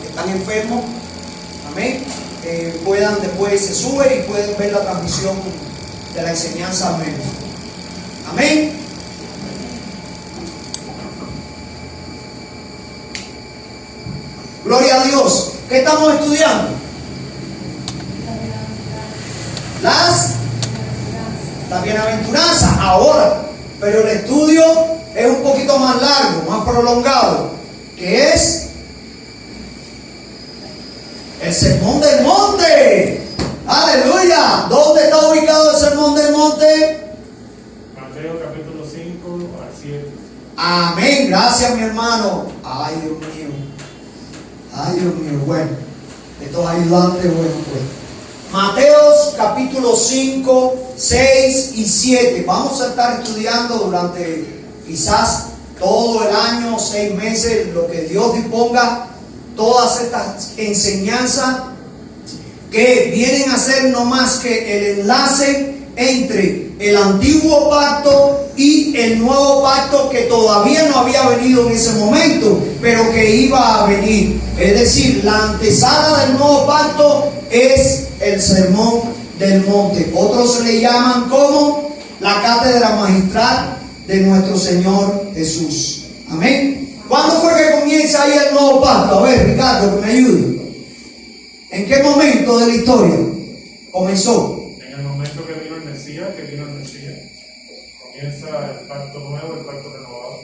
están enfermos, amén, puedan después se suben y pueden ver la transmisión de la enseñanza, amén. Amén. Gloria a Dios. ¿Qué estamos estudiando? Las bienaventuranzas. Ahora, pero el estudio es un poquito más largo, más prolongado, que es el Sermón del Monte. Aleluya. ¿Dónde está ubicado el Sermón del Monte? Mateo capítulo 5 al 7. Amén. Gracias, mi hermano. Ay, Dios mío. Ay, Dios mío. Bueno, estos ayudantes, bueno, pues. Mateos capítulo 5, 6 y 7. Vamos a estar estudiando durante quizás todo el año, 6 meses, lo que Dios disponga, todas estas enseñanzas que vienen a ser no más que el enlace entre el antiguo pacto y el nuevo pacto, que todavía no había venido en ese momento, pero que iba a venir. Es decir, la antesala del nuevo pacto es el Sermón del Monte. Otros le llaman como la cátedra magistral de nuestro Señor Jesús. Amén. ¿Cuándo fue que comienza ahí el nuevo pacto? A ver, Ricardo, que me ayude. ¿En qué momento de la historia comenzó? En el momento que vino el Mesías, comienza el pacto nuevo, el pacto renovado.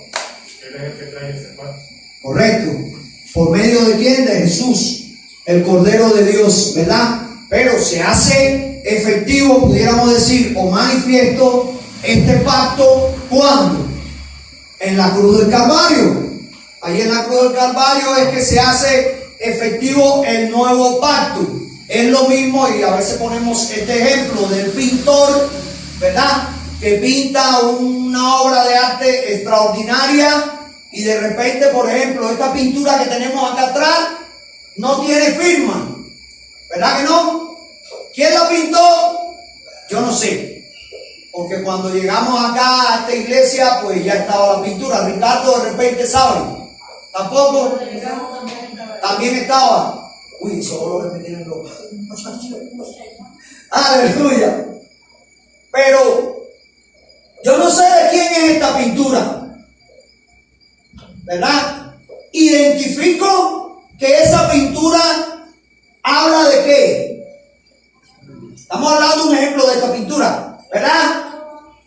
Él es el que trae ese pacto. Correcto. ¿Por medio de quién? De Jesús, el Cordero de Dios, ¿verdad? Pero se hace efectivo, pudiéramos decir, o manifiesto este pacto, ¿cuándo? En la cruz del Calvario. Ahí en la cruz del Calvario es que se hace efectivo el nuevo pacto. Es lo mismo, y a veces ponemos este ejemplo del pintor, ¿verdad?, que pinta una obra de arte extraordinaria y de repente, por ejemplo, esta pintura que tenemos acá atrás no tiene firma, ¿verdad que no? ¿Quién la pintó? Yo no sé, porque cuando llegamos acá a esta iglesia pues ya estaba la pintura. Ricardo de repente sabe, tampoco, también estaba. Uy, solo que me tienen loco. Aleluya. Pero yo no sé de quién es esta pintura, ¿verdad? Identifico que esa pintura habla de qué. Estamos hablando de un ejemplo de esta pintura, ¿verdad?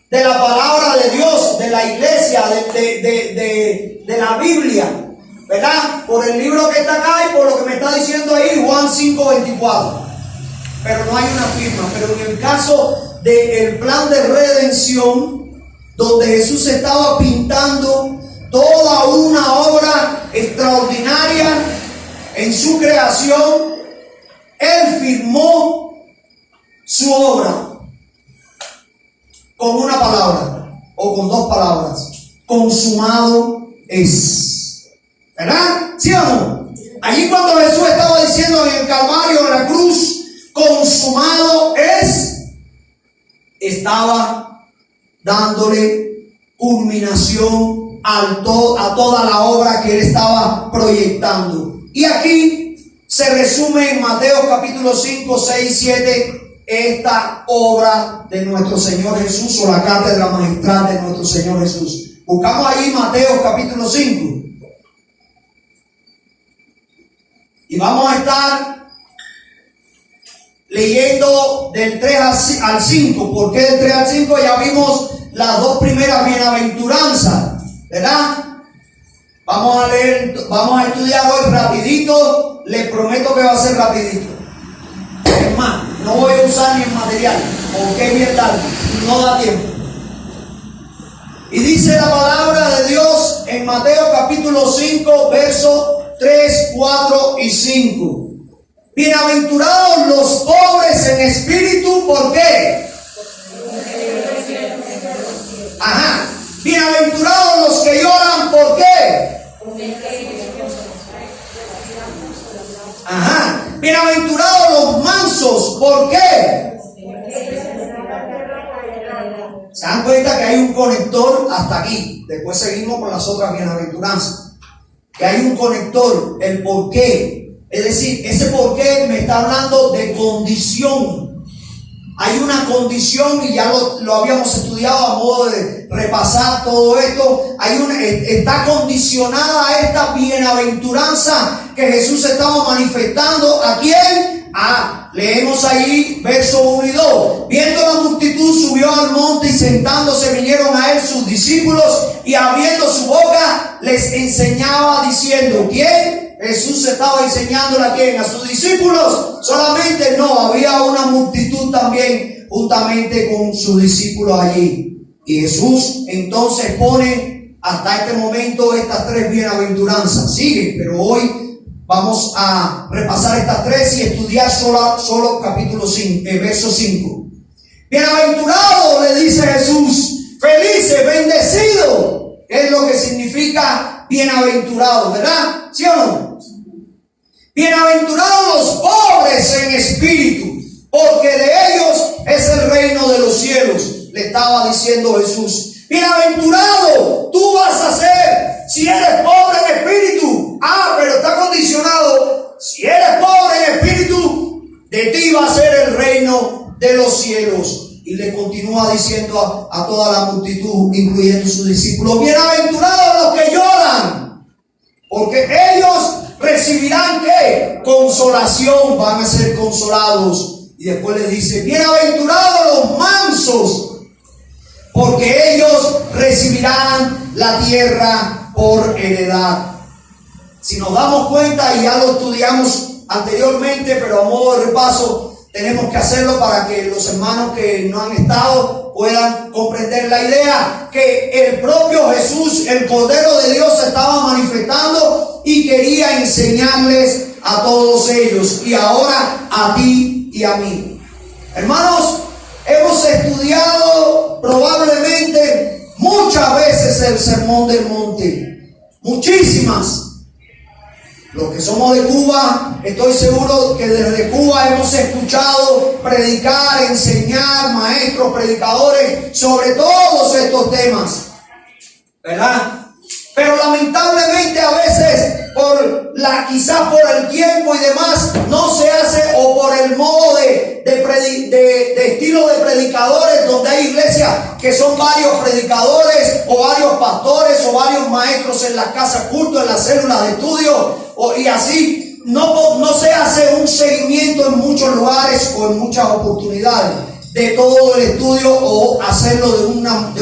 De la palabra de Dios, de la iglesia, de la Biblia, ¿verdad? Por el libro que está acá y por lo que me está diciendo ahí Juan 5:24. Pero no hay una firma. Pero en el caso del plan de redención, donde Jesús estaba pintando toda una obra extraordinaria en su creación, Él firmó su obra con una palabra o con dos palabras: consumado es. ¿Verdad? ¿Sí o no? Allí cuando Jesús estaba diciendo en el Calvario, en la cruz, consumado es, estaba dándole culminación a toda la obra que él estaba proyectando. Y aquí se resume en Mateo capítulo 5, 6, 7 esta obra de nuestro Señor Jesús, o la cátedra magistral de nuestro Señor Jesús. Buscamos ahí Mateo capítulo 5 y vamos a estar leyendo del 3 al 5. ¿Por qué del 3 al 5? Ya vimos las dos primeras bienaventuranzas, ¿verdad? Vamos a leer, vamos a estudiar hoy rapidito. Les prometo que va a ser rapidito. Es más, no voy a usar ni el material, porque es bien largo, no da tiempo. Y dice la palabra de Dios en Mateo capítulo 5, versos 3, 4 y 5. Bienaventurados los pobres en espíritu, ¿por qué? Ajá. Bienaventurados los que lloran, ¿por qué? Ajá. Bienaventurados los mansos, ¿por qué? Se dan cuenta que hay un conector hasta aquí. Después seguimos con las otras bienaventuranzas. Que hay un conector, el por qué. Es decir, ese por qué me está hablando de condición. Hay una condición, y ya lo habíamos estudiado a modo de repasar todo esto. Está condicionada esta bienaventuranza que Jesús estaba manifestando. ¿A quién? Leemos ahí versos 1 y 2. Viendo la multitud, subió al monte, y sentándose vinieron a él sus discípulos, y abriendo su boca les enseñaba diciendo. ¿Quién? Jesús estaba enseñándole ¿a quién? ¿A sus discípulos? Solamente no, había una multitud también juntamente con sus discípulos allí. Y Jesús entonces pone hasta este momento estas tres bienaventuranzas. Sigue, pero hoy vamos a repasar estas tres y estudiar solo capítulo 5, verso 5. Bienaventurado, le dice Jesús, felices, bendecido, es lo que significa bienaventurado, ¿verdad? ¿Sí o no? Bienaventurados los pobres en espíritu, porque de ellos es el reino de los cielos, le estaba diciendo Jesús. Bienaventurado tú vas a ser si eres pobre en espíritu. Pero está condicionado. Si eres pobre en espíritu, de ti va a ser el reino de los cielos. Y le continúa diciendo a toda la multitud, incluyendo sus discípulos, bienaventurados los que lloran, porque ellos recibirán ¿qué? Consolación, van a ser consolados. Y después les dice, bienaventurados los mansos, porque ellos recibirán la tierra por heredad. Si nos damos cuenta, y ya lo estudiamos anteriormente, pero a modo de repaso, tenemos que hacerlo para que los hermanos que no han estado puedan comprender la idea, que el propio Jesús, el Cordero de Dios, se estaba manifestando y quería enseñarles a todos ellos, y ahora a ti y a mí. Hermanos, hemos estudiado probablemente muchas veces el Sermón del Monte, muchísimas. Los que somos de Cuba, estoy seguro que desde Cuba hemos escuchado predicar, enseñar, maestros, predicadores sobre todos estos temas, ¿verdad? Pero lamentablemente a veces quizás por el tiempo y demás no se hace, o por el modo de estilo de predicadores, donde hay iglesias que son varios predicadores o varios pastores o varios maestros en las casas culto, en las células de estudio, y así no se hace un seguimiento en muchos lugares o en muchas oportunidades de todo el estudio, o hacerlo de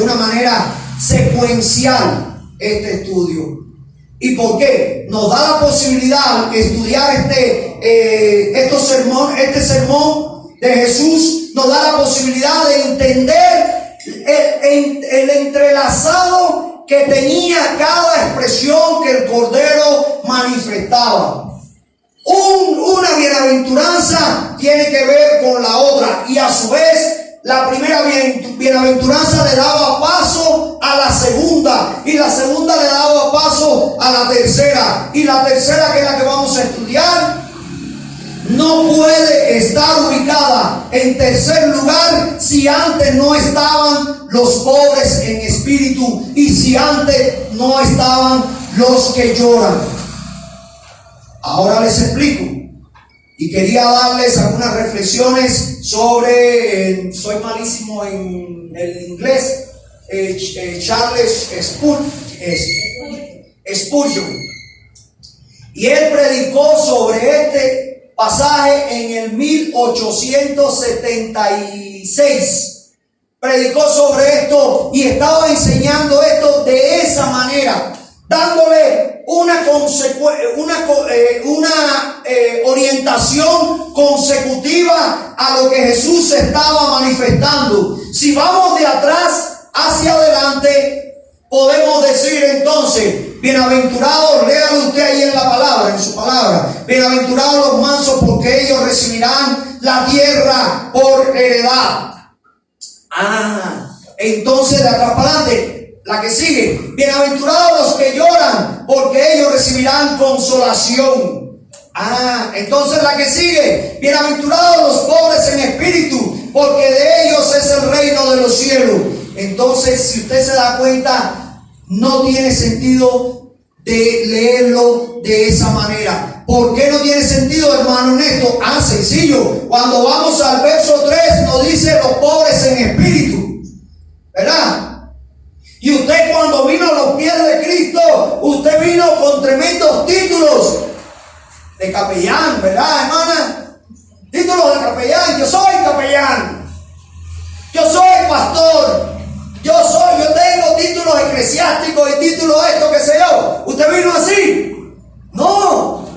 una manera secuencial este estudio. ¿Y por qué? Nos da la posibilidad de estudiar este sermón de Jesús, nos da la posibilidad de entender el entrelazado que tenía cada expresión que el Cordero manifestaba. Una bienaventuranza tiene que ver con la otra, y a su vez la primera bienaventuranza le daba paso a la segunda, y la segunda le daba paso a la tercera, y la tercera, que es la que vamos a estudiar, no puede estar ubicada en tercer lugar si antes no estaban los pobres en espíritu, y si antes no estaban los que lloran. Ahora les explico. Y quería darles algunas reflexiones sobre, soy malísimo en el inglés, Charles Spurgeon. Y él predicó sobre este pasaje en el 1876. Predicó sobre esto y estaba enseñando esto de esa manera, dándole una orientación consecutiva a lo que Jesús estaba manifestando. Si vamos de atrás hacia adelante, podemos decir entonces, bienaventurados, léalo usted ahí en la palabra, en su palabra, bienaventurados los mansos, porque ellos recibirán la tierra por heredad. Entonces de atrás para adelante, la que sigue, bienaventurados los que lloran, porque ellos recibirán consolación. Entonces la que sigue, bienaventurados los pobres en espíritu, porque de ellos es el reino de los cielos. Entonces, si usted se da cuenta, no tiene sentido de leerlo de esa manera. ¿Por qué no tiene sentido, hermano, en esto? Sencillo. Cuando vamos al verso 3 nos dice los pobres en espíritu, ¿verdad? Y usted cuando vino a los pies de Cristo, usted vino con tremendos títulos de capellán, ¿verdad, hermana? Títulos de capellán. Yo soy capellán. Yo soy pastor. Yo tengo títulos eclesiásticos y títulos esto, qué sé yo. ¿Usted vino así? No.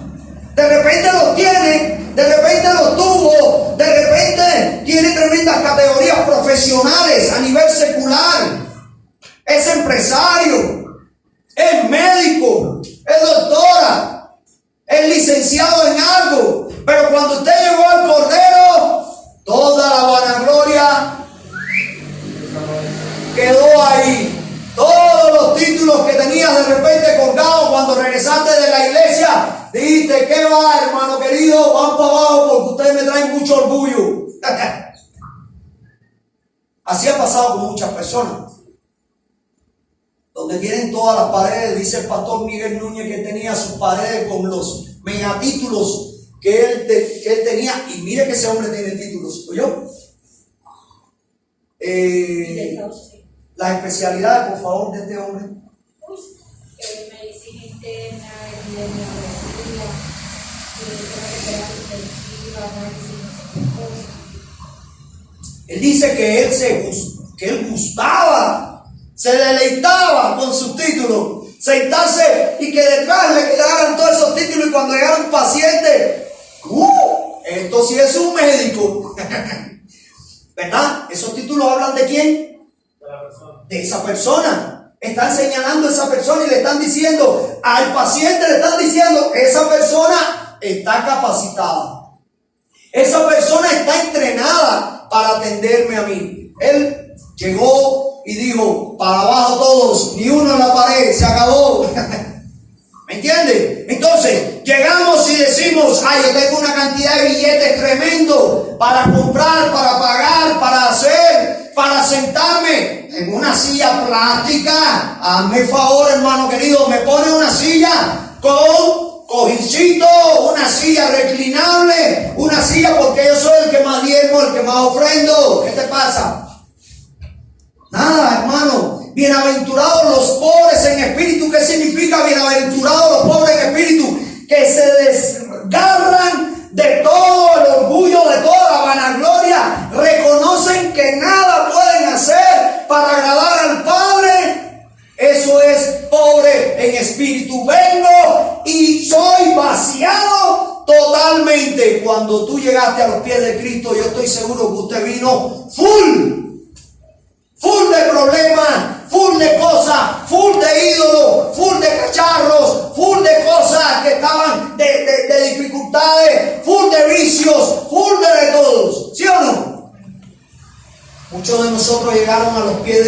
De repente los tiene, de repente los tuvo, de repente tiene tremendas categorías profesionales a nivel secular. Es empresario, es médico, es doctora, es licenciado en algo. Pero cuando usted llegó al Cordero, toda la vanagloria quedó ahí. Todos los títulos que tenías de repente colgados cuando regresaste de la iglesia, dijiste, ¿qué va, hermano querido? Van para abajo porque ustedes me traen mucho orgullo. Así ha pasado con muchas personas. Donde tienen todas las paredes, dice el pastor Miguel Núñez que tenía sus paredes con los megatítulos que él tenía. Y mire que ese hombre tiene títulos, ¿oyó? Las especialidades, por favor, de este hombre. Medicina interna, epidemiología, terapia intensiva, Él dice que él gustaba, se deleitaba con sus títulos, sentarse y que detrás le quedaran todos esos títulos y cuando llegara un paciente, esto sí es un médico. ¿Verdad? Esos títulos hablan de quién? De esa persona. Están señalando a esa persona y le están diciendo, al paciente le están diciendo, esa persona está capacitada. Esa persona está entrenada para atenderme a mí. Él llegó y dijo, para abajo todos, ni uno en la pared, se acabó. ¿Me entiende? Entonces, llegamos y decimos, yo tengo una cantidad de billetes tremendo para comprar, para pagar, para hacer, para sentarme en una silla plástica. Hazme favor, hermano querido, me pone una silla con cojincito, una silla reclinable, una silla porque yo soy el que más diezmo, el que más ofrendo. ¿Qué te pasa? Nada, hermano. Bienaventurados los pobres en espíritu. ¿Qué significa bienaventurados los pobres en espíritu? Que se desgarran de todo el orgullo, de toda la vanagloria. Reconocen que nada pueden hacer para agradar al Padre. Eso es pobre en espíritu. Vengo y soy vaciado totalmente. Cuando tú llegaste a los pies de Cristo, yo estoy seguro que usted vino full de problemas, full de cosas, full de ídolos, full de cacharros, full de cosas que estaban de dificultades, full de vicios, full de todos. ¿Sí o no? Muchos de nosotros llegamos a los pies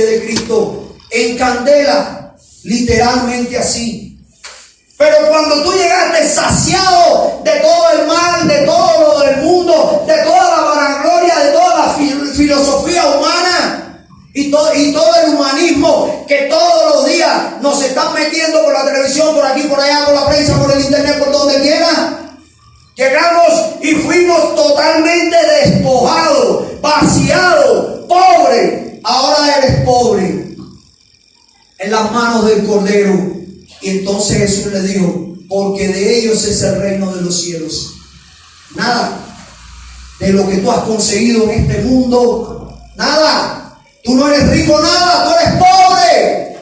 de Cristo en candela, literalmente así. Pero cuando tú llegaste saciado de todo el mal, de todo lo del mundo, de toda la vanagloria, de toda la filosofía humana y todo el humanismo que todos los días nos están metiendo por la televisión, por aquí, por allá, por la prensa, por el internet, por donde quiera, llegamos y fuimos totalmente despojados, vaciados, pobres. Ahora eres pobre en las manos del Cordero. Y entonces Jesús le dijo, porque de ellos es el reino de los cielos. Nada de lo que tú has conseguido en este mundo, nada. Tú no eres rico, nada, tú eres pobre.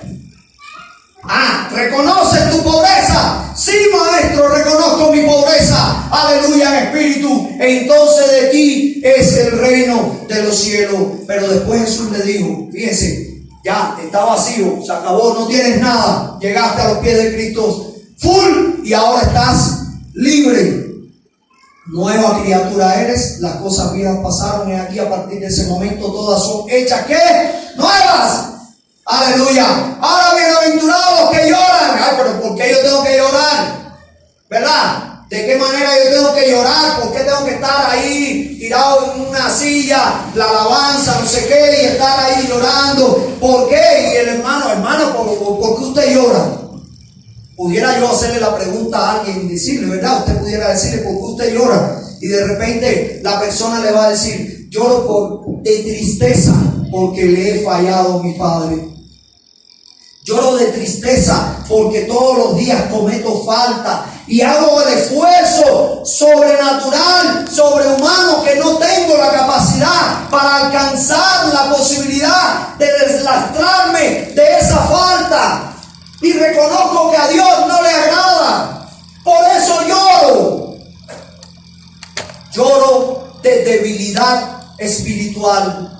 ¿Reconoces tu pobreza? Sí, maestro, reconozco mi pobreza. Aleluya, en espíritu. Entonces de ti es el reino de los cielos. Pero después Jesús le dijo, fíjense, ya está vacío, se acabó, no tienes nada. Llegaste a los pies de Cristo full y ahora estás libre. Nueva criatura eres, las cosas viejas pasaron y aquí a partir de ese momento todas son hechas, ¿qué? Nuevas. Aleluya. Ahora bienaventurados los que lloran. Pero ¿por qué yo tengo que llorar? ¿Verdad? ¿De qué manera yo tengo que llorar? ¿Por qué tengo que estar ahí tirado en una silla, la alabanza, no sé qué, y estar ahí llorando? ¿Por qué? Y el hermano, ¿por qué usted llora? Pudiera yo hacerle la pregunta a alguien y decirle, ¿verdad? Usted pudiera decirle, ¿por qué usted llora? Y de repente la persona le va a decir, lloro de tristeza porque le he fallado a mi padre. Lloro de tristeza porque todos los días cometo falta y hago el esfuerzo sobrenatural, sobrehumano, que no tengo la capacidad para alcanzar la posibilidad de deslastrarme de esa falta. Y reconozco que a Dios no le agrada. Por eso lloro. Lloro de debilidad espiritual.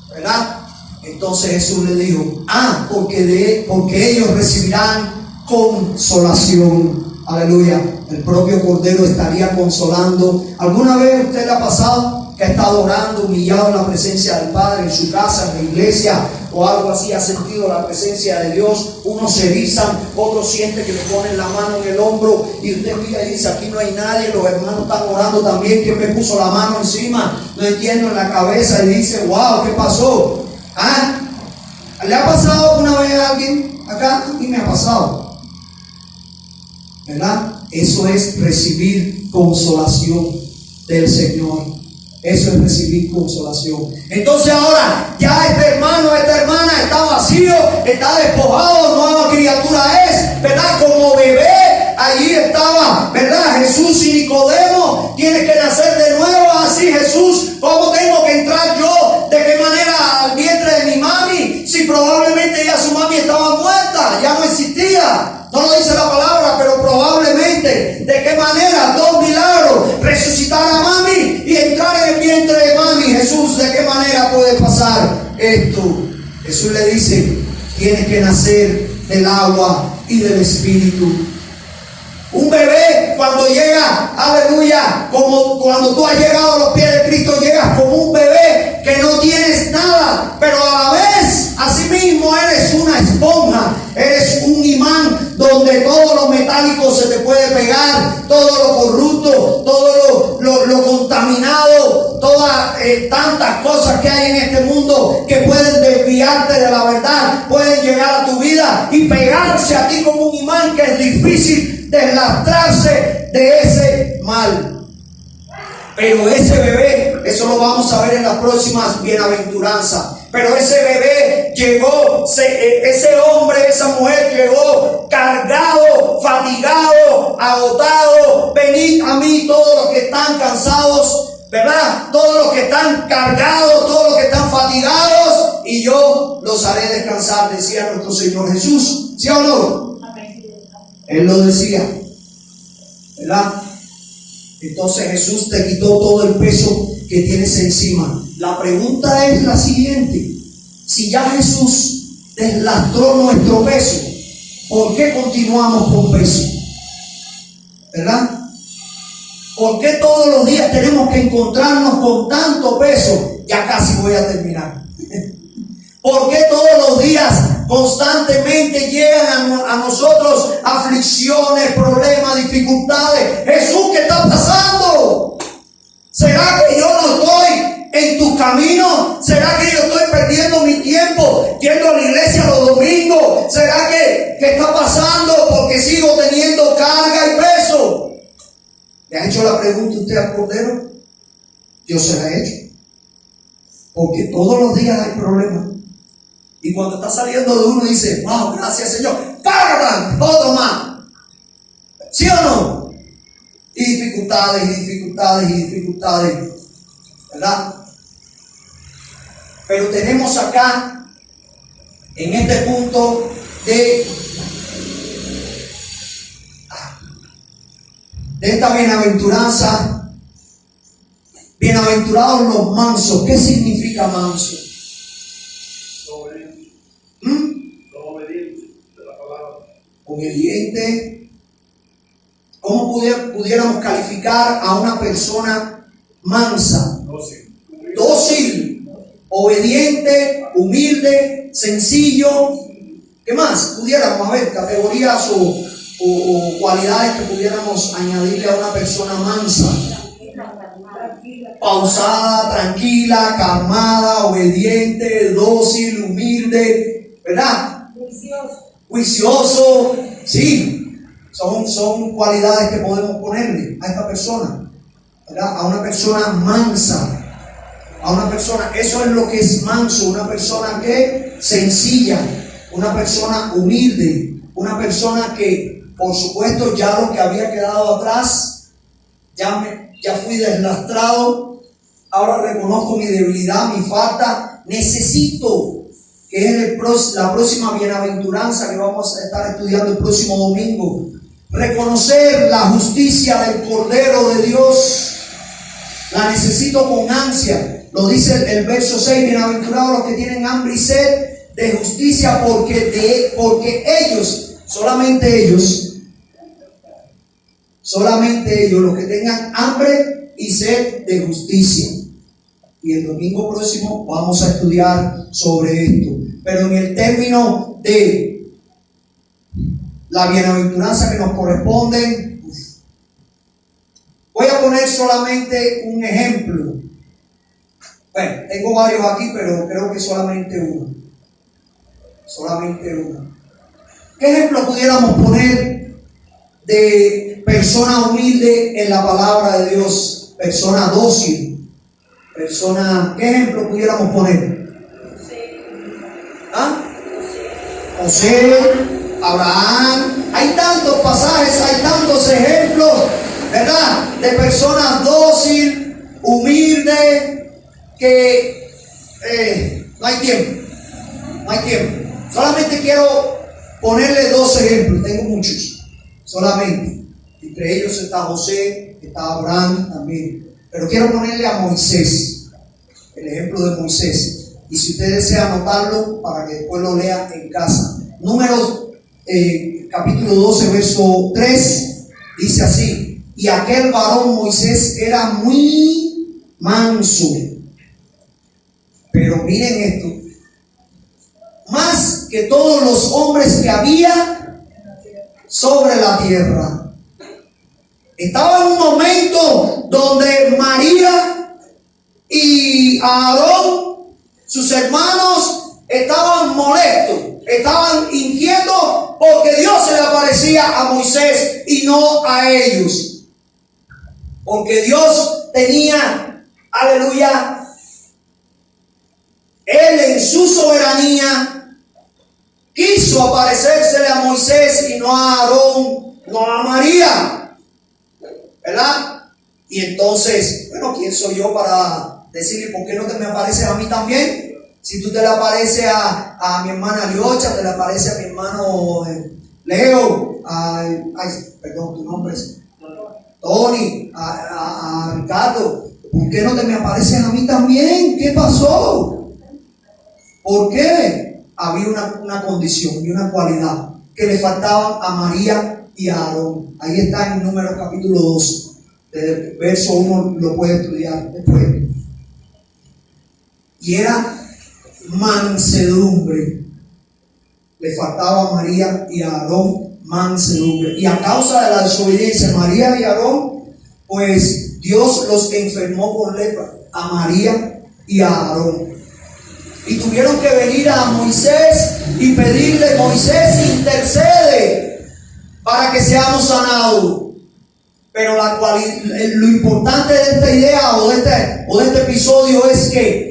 ¿Verdad? Entonces Jesús le dijo, porque ellos recibirán consolación. Aleluya. El propio Cordero estaría consolando. ¿Alguna vez usted le ha pasado que ha estado orando, humillado en la presencia del Padre, en su casa, en la iglesia, o algo así, ha sentido la presencia de Dios? Unos se erizan, otros sienten que le ponen la mano en el hombro, y usted mira y dice, aquí no hay nadie, los hermanos están orando también, ¿quién me puso la mano encima? No entiendo, en la cabeza, y dice, wow, ¿qué pasó? ¿Ah? ¿Le ha pasado alguna vez a alguien acá? A mí me ha pasado, ¿verdad? Eso es recibir consolación del Señor. Eso es recibir consolación. Entonces ahora ya este hermano, esta hermana está vacío, está despojado, nueva criatura es, ¿verdad? Como bebé, allí estaba, ¿verdad? Jesús y Nicodemo, tiene que nacer de nuevo. Así, Jesús, ¿cómo tengo que entrar yo? ¿De qué manera al vientre de mi mami? Si probablemente ya su mami estaba muerta, ya no existía. No lo dice la palabra, pero probablemente. ¿De qué manera? Dos milagros: resucitar a mami y entrar en el vientre de mami. Jesús, ¿de qué manera puede pasar esto? Jesús le dice, tienes que nacer del agua y del Espíritu. Un bebé cuando llega, aleluya, como cuando tú has llegado a los pies de Cristo, llegas como un bebé que no tienes nada, pero a la vez, asimismo, eres una esponja, eres un imán donde todo lo metálico se te puede pegar, todo lo corrupto, todo lo contaminado, todas tantas cosas que hay en este mundo que pueden desviarte de la verdad, pueden llegar a tu vida y pegarse a ti como un imán, que es difícil deslastrarse de ese mal. Pero ese bebé, eso lo vamos a ver en las próximas bienaventuranzas, pero ese bebé llegó, ese hombre, esa mujer llegó cargado, fatigado, agotado. Venid a mí todos los que están cansados, ¿verdad? Todos los que están cargados, todos los que están fatigados, y yo los haré descansar, decía nuestro Señor Jesús. ¿Sí o no? Él lo decía, ¿verdad? Entonces Jesús te quitó todo el peso que tienes encima. La pregunta es la siguiente: si ya Jesús deslastró nuestro peso, ¿por qué continuamos con peso? ¿Verdad? ¿Por qué todos los días tenemos que encontrarnos con tanto peso? Ya casi voy a terminar. ¿Por qué todos los días constantemente llegan a nosotros aflicciones, problemas, dificultades? Jesús, ¿qué está pasando? ¿Será que yo no estoy en tus caminos? ¿Será que yo estoy perdiendo mi tiempo yendo a la iglesia los domingos? ¿Será que está pasando porque sigo teniendo carga y peso? ¿Le ha hecho la pregunta usted al Cordero? Yo se la he hecho. Porque todos los días hay problemas. Y cuando está saliendo de uno dice, wow, gracias Señor, ¡párate! Otro más. ¿Sí o no? Y dificultades, y dificultades, y dificultades, ¿verdad? Pero tenemos acá, en este punto de esta bienaventuranza, bienaventurados los mansos. ¿Qué significa manso? Obediente. ¿Cómo pudiéramos calificar a una persona mansa? Dócil, obediente, humilde, sencillo. ¿Qué más? Pudiéramos, a ver, categorías o cualidades que pudiéramos añadirle a una persona mansa. Pausada, tranquila, calmada, obediente, dócil, humilde, ¿verdad? Juicioso, Sí, son cualidades que podemos ponerle a esta persona, ¿verdad? A una persona mansa, a una persona, eso es lo que es manso, una persona que sencilla, una persona humilde, una persona que, por supuesto, ya lo que había quedado atrás, ya fui deslastrado, ahora reconozco mi debilidad, mi falta, necesito, que es la próxima bienaventuranza que vamos a estar estudiando el próximo domingo, reconocer la justicia del Cordero de Dios, la necesito con ansia. Lo dice el verso 6, bienaventurados los que tienen hambre y sed de justicia, porque ellos, solamente ellos, los que tengan hambre y sed de justicia. Y el domingo próximo vamos a estudiar sobre esto. Pero en el término de la bienaventuranza que nos corresponde, voy a poner solamente un ejemplo. Bueno, tengo varios aquí, pero creo que solamente uno. Solamente uno. ¿Qué ejemplo pudiéramos poner de persona humilde en la palabra de Dios? Persona dócil. ¿Qué ejemplo pudiéramos poner? ¿Ah? José, Abraham. Hay tantos pasajes, hay tantos ejemplos, ¿verdad? De personas dócil, humilde, que no hay tiempo. Solamente quiero ponerle dos ejemplos, tengo muchos, solamente. Entre ellos está José, está Abraham también. Pero quiero ponerle a Moisés, el ejemplo de Moisés. Y si usted desea anotarlo, para que después lo lea en casa. Números capítulo 12, verso 3, dice así: y aquel varón Moisés era muy manso. Pero miren esto, más que todos los hombres que había sobre la tierra. Estaba en un momento donde María y Aarón, sus hermanos, estaban molestos, estaban inquietos porque Dios se le aparecía a Moisés y no a ellos. Porque Dios tenía, aleluya, Él en su soberanía quiso aparecérsele a Moisés y no a Aarón, no a María, ¿verdad? Y entonces, bueno, ¿quién soy yo para decirle por qué no te me apareces a mí también? Si tú te le apareces a mi hermana Liocha, te le aparece a mi hermano Leo, perdón, tu nombre es Tony, a Ricardo, ¿por qué no te me apareces a mí también? ¿Qué pasó? ¿Por qué? Había una condición y una cualidad que le faltaban a María y a Aarón. Ahí está en Números capítulo 12. Desde verso 1 lo puede estudiar después. Y era mansedumbre. Le faltaba a María y a Aarón mansedumbre. Y a causa de la desobediencia de María y Aarón, pues Dios los enfermó con lepra, a María y a Aarón. Y tuvieron que venir a Moisés y pedirle: Moisés, intercede para que seamos sanados. Pero lo importante de esta idea o de este episodio es que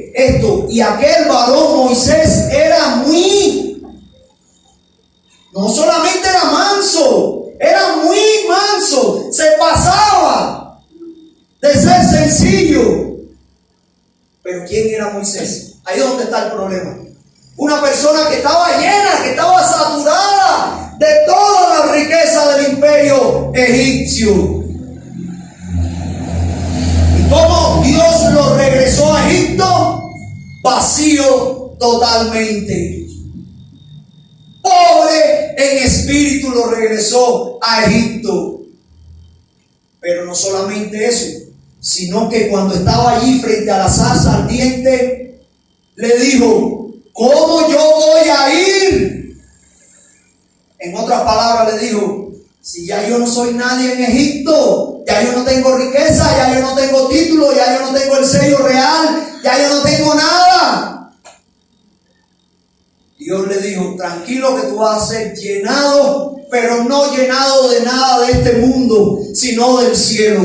y aquel varón Moisés era no solamente era manso, era muy manso, se pasaba de ser sencillo. Pero ¿quién era Moisés? Ahí es donde está el problema. Una persona que estaba llena, que estaba saturada de toda la riqueza del imperio egipcio. ¿Y cómo Dios lo regresó a Egipto? Vacío totalmente. Pobre en espíritu lo regresó a Egipto. Pero no solamente eso, sino que cuando estaba allí frente a la zarza ardiente, le dijo: ¿cómo yo voy a ir? En otras palabras le dijo: si ya yo no soy nadie en Egipto, ya yo no tengo riqueza, ya yo no tengo título, ya yo no tengo el sello real, ya yo no tengo nada. Dios le dijo, tranquilo que tú vas a ser llenado, pero no llenado de nada de este mundo, sino del cielo.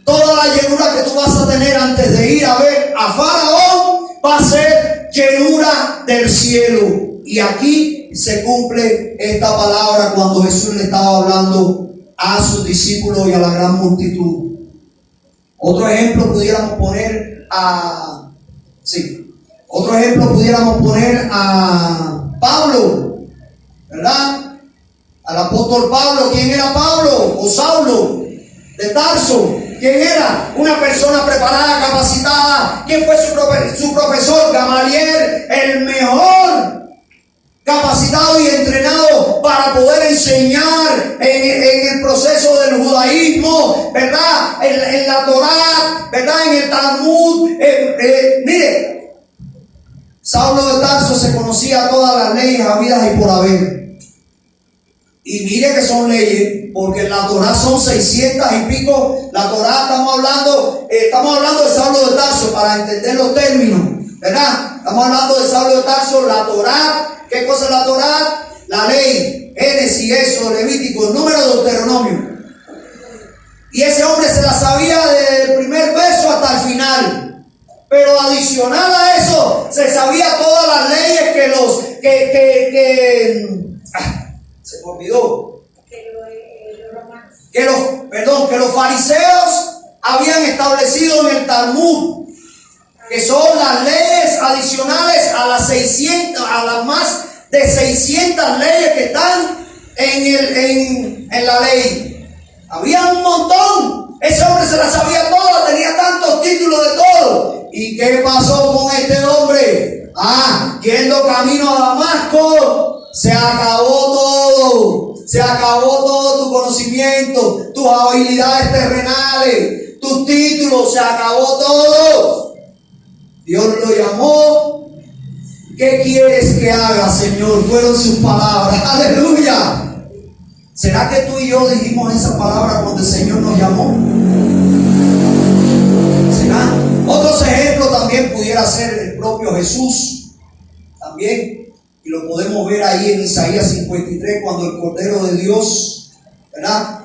Toda la llenura que tú vas a tener antes de ir a ver a Faraón va a ser llenura del cielo. Y aquí se cumple esta palabra cuando Jesús le estaba hablando a sus discípulos y a la gran multitud. Otro ejemplo pudiéramos poner a Pablo, ¿verdad? Al apóstol Pablo. ¿Quién era Pablo? O Saulo de Tarso. ¿Quién era? Una persona preparada, capacitada. ¿Quién fue su profesor? Gamaliel, el mejor capacitado y entrenado para poder enseñar en el proceso del judaísmo, ¿verdad? En la Torá, ¿verdad? En el Talmud. Mire, Saulo de Tarso se conocía todas las leyes habidas y por haber. Y mire que son leyes, porque en la Torá son 600 y pico. La Torá estamos hablando de Saulo de Tarso para entender los términos, ¿verdad? Estamos hablando de Saulo de Tarso, la Torá. ¿Qué cosa es la Torá? La ley, Génesis, Éxodo, Levítico, Número, Deuteronomio. Y ese hombre se la sabía desde el primer verso hasta el final. Pero adicional a eso, se sabía todas las leyes se me olvidó. Que los fariseos habían establecido en el Talmud, que son las leyes adicionales a las más de 600 leyes que están en la ley. Había un montón. Ese hombre se las sabía todas, tenía tantos títulos de todo. ¿Y qué pasó con este hombre? Yendo camino a Damasco, se acabó todo. Se acabó todo tu conocimiento, tus habilidades terrenales, tus títulos, se acabó todo. Dios lo llamó. ¿Qué quieres que haga, Señor? Fueron sus palabras. Aleluya. ¿Será que tú y yo dijimos esas palabras cuando el Señor nos llamó? ¿Será? Otros ejemplos también pudiera ser el propio Jesús. También. Y lo podemos ver ahí en Isaías 53, cuando el Cordero de Dios, ¿verdad?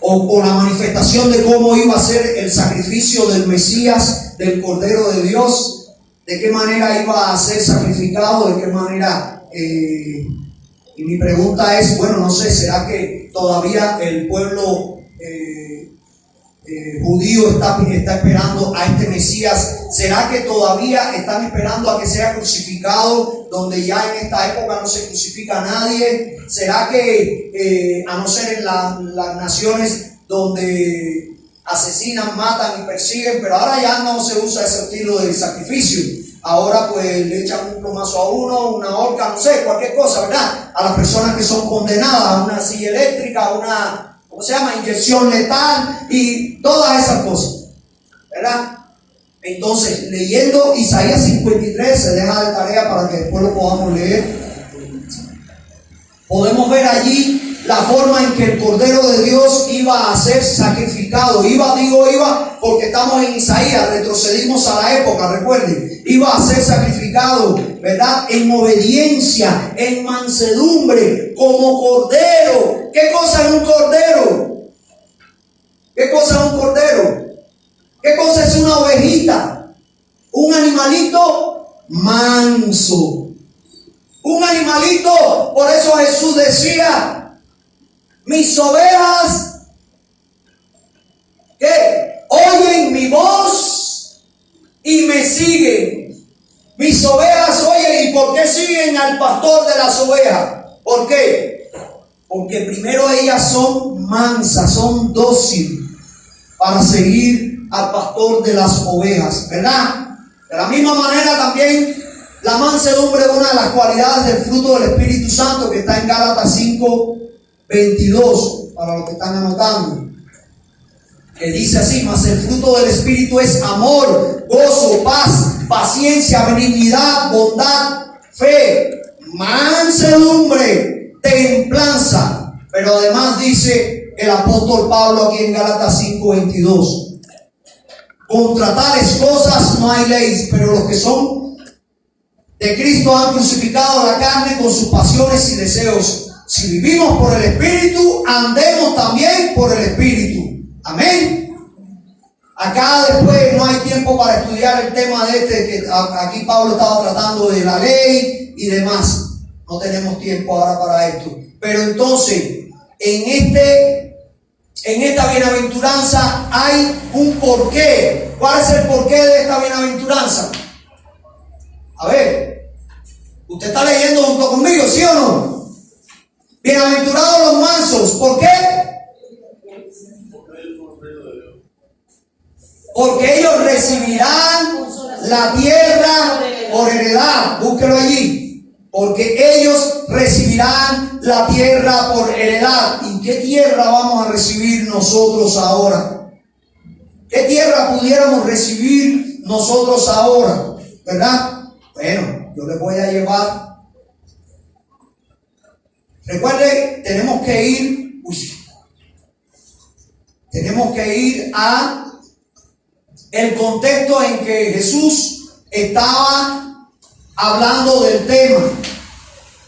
O la manifestación de cómo iba a ser el sacrificio del Mesías, del Cordero de Dios, de qué manera iba a ser sacrificado, de qué manera. Y mi pregunta es, bueno, no sé, ¿será que todavía el pueblo judío está esperando a este Mesías? ¿Será que todavía están esperando a que sea crucificado, donde ya en esta época no se crucifica a nadie? ¿Será que a no ser en las naciones donde asesinan, matan y persiguen, pero ahora ya no se usa ese estilo de sacrificio? Ahora pues le echan un plomazo a uno, una horca, no sé, cualquier cosa, ¿verdad? A las personas que son condenadas a una silla eléctrica, a una, ¿cómo se llama?, inyección letal y todas esas cosas, ¿verdad? Entonces, leyendo Isaías 53, se deja de tarea para que después lo podamos leer. Podemos ver allí la forma en que el Cordero de Dios iba a ser sacrificado. Iba porque estamos en Isaías, retrocedimos a la época, recuerden. Iba a ser sacrificado, ¿verdad? En obediencia, en mansedumbre, como cordero. ¿Qué cosa es un cordero? ¿Qué cosa es un cordero? ¿Qué cosa es una ovejita? Un animalito manso. Un animalito, por eso Jesús decía, mis ovejas, ¿qué? Oyen mi voz y me siguen. Mis ovejas oyen. ¿Y por qué siguen al pastor de las ovejas? ¿Por qué? Porque primero ellas son mansas, son dóciles para seguir al pastor de las ovejas, ¿verdad? De la misma manera también la mansedumbre es una de las cualidades del fruto del Espíritu Santo, que está en Gálatas 5:22, para los que están anotando, que dice así: mas el fruto del Espíritu es amor, gozo, paz, paciencia, benignidad, bondad, fe, mansedumbre, templanza. Pero además dice el apóstol Pablo aquí en Gálatas 5:22, contra tales cosas no hay ley, pero los que son de Cristo han crucificado la carne con sus pasiones y deseos. Si vivimos por el Espíritu, andemos también por el Espíritu. Amén. Acá después no hay tiempo para estudiar el tema de que aquí Pablo estaba tratando de la ley y demás. No tenemos tiempo ahora para esto. Pero entonces, en esta bienaventuranza hay un porqué. ¿Cuál es el porqué de esta bienaventuranza? A ver, usted está leyendo junto conmigo, ¿sí o no? Bienaventurados los mansos. ¿Por qué? Porque ellos recibirán la tierra por heredad. Búsquelo allí. Porque ellos recibirán la tierra por heredad. ¿Y qué tierra vamos a recibir nosotros ahora? ¿Qué tierra pudiéramos recibir nosotros ahora? ¿Verdad? Bueno, yo les voy a llevar. Recuerde, tenemos que ir a el contexto en que Jesús estaba hablando del tema.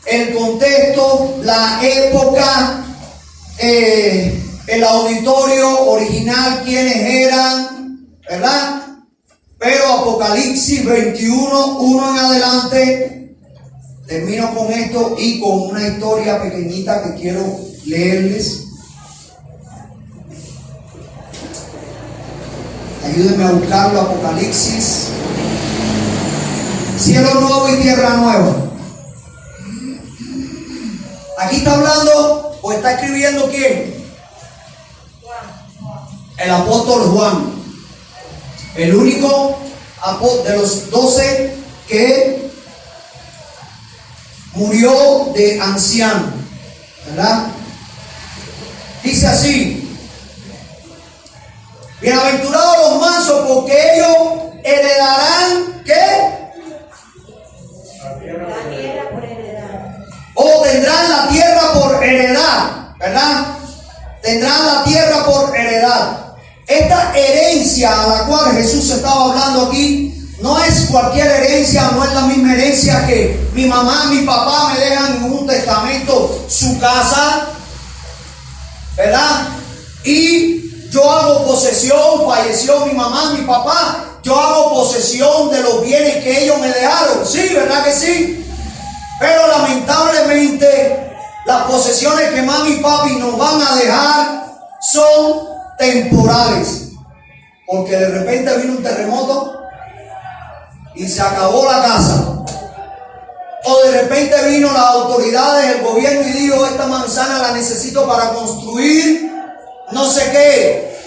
El contexto, la época, el auditorio original, quiénes eran, ¿verdad? Pero Apocalipsis 21, 1 en adelante, termino con esto y con una historia pequeñita que quiero leerles. Ayúdenme a buscarlo, Apocalipsis. Cielo nuevo y tierra nueva. Aquí está hablando o está escribiendo ¿quién? El apóstol Juan. El único de los 12 que murió de anciano, ¿verdad? Dice así: bienaventurados los mansos, porque ellos heredarán ¿qué? La tierra por heredad. O tendrán la tierra por heredad, ¿verdad? Tendrán la tierra por heredad. Esta herencia a la cual Jesús estaba hablando aquí no es cualquier herencia, no es la misma herencia que mi mamá, mi papá me dejan en un testamento su casa, ¿verdad? Y yo hago posesión, falleció mi mamá, mi papá, yo hago posesión de los bienes que ellos me dejaron, sí, ¿verdad que sí? Pero lamentablemente las posesiones que mami y papi nos van a dejar son temporales, porque de repente vino un terremoto y se acabó la casa, o de repente vino las autoridades, el gobierno y dijo: esta manzana la necesito para construir no sé qué,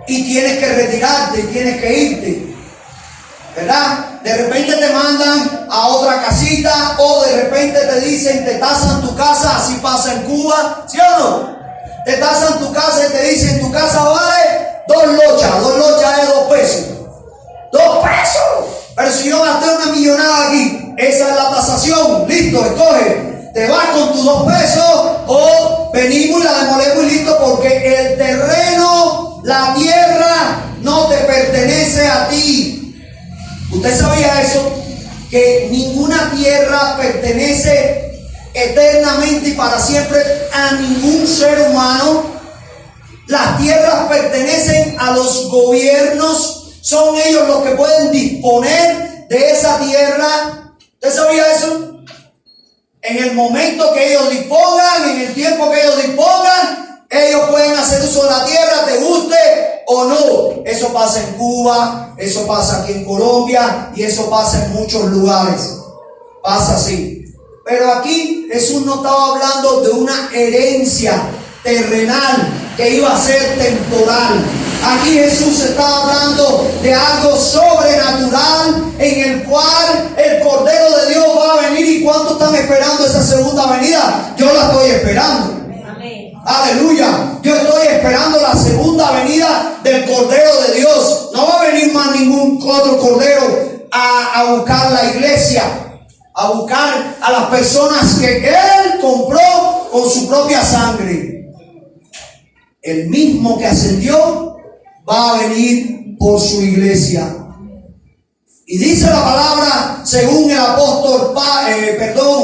y tienes que retirarte y tienes que irte, ¿verdad? De repente te mandan a otra casita, o de repente te dicen, te tasan tu casa. Así pasa en Cuba, ¿sí o no? Te tasan tu casa y te dicen: tu casa vale 2 lochas es 2 pesos. 2 pesos. Pero si yo gasté una millonada aquí, esa es la tasación. Listo, escoge. Te vas con tus 2 pesos o venimos y la demolemos y listo, porque el terreno, la tierra, no te pertenece a ti. ¿Usted sabía eso? Que ninguna tierra pertenece eternamente y para siempre a ningún ser humano. Las tierras pertenecen a los gobiernos, son ellos los que pueden disponer de esa tierra. ¿Usted sabía eso? En el momento que ellos dispongan, en el tiempo que ellos dispongan, ellos pueden hacer uso de la tierra, te guste o no. Eso pasa en Cuba, eso pasa aquí en Colombia y eso pasa en muchos lugares. Pasa así. Pero aquí Jesús no estaba hablando de una herencia terrenal que iba a ser temporal. Aquí Jesús estaba hablando de algo sobrenatural en el cual el Cordero de Dios va a venir. ¿Y cuántos están esperando esa segunda venida? Yo la estoy esperando. Amén. Aleluya. Yo estoy esperando la segunda venida del Cordero de Dios. No va a venir más ningún otro Cordero a buscar la iglesia, a buscar a las personas que Él compró con su propia sangre. El mismo que ascendió va a venir por su iglesia. Y dice la palabra, según el apóstol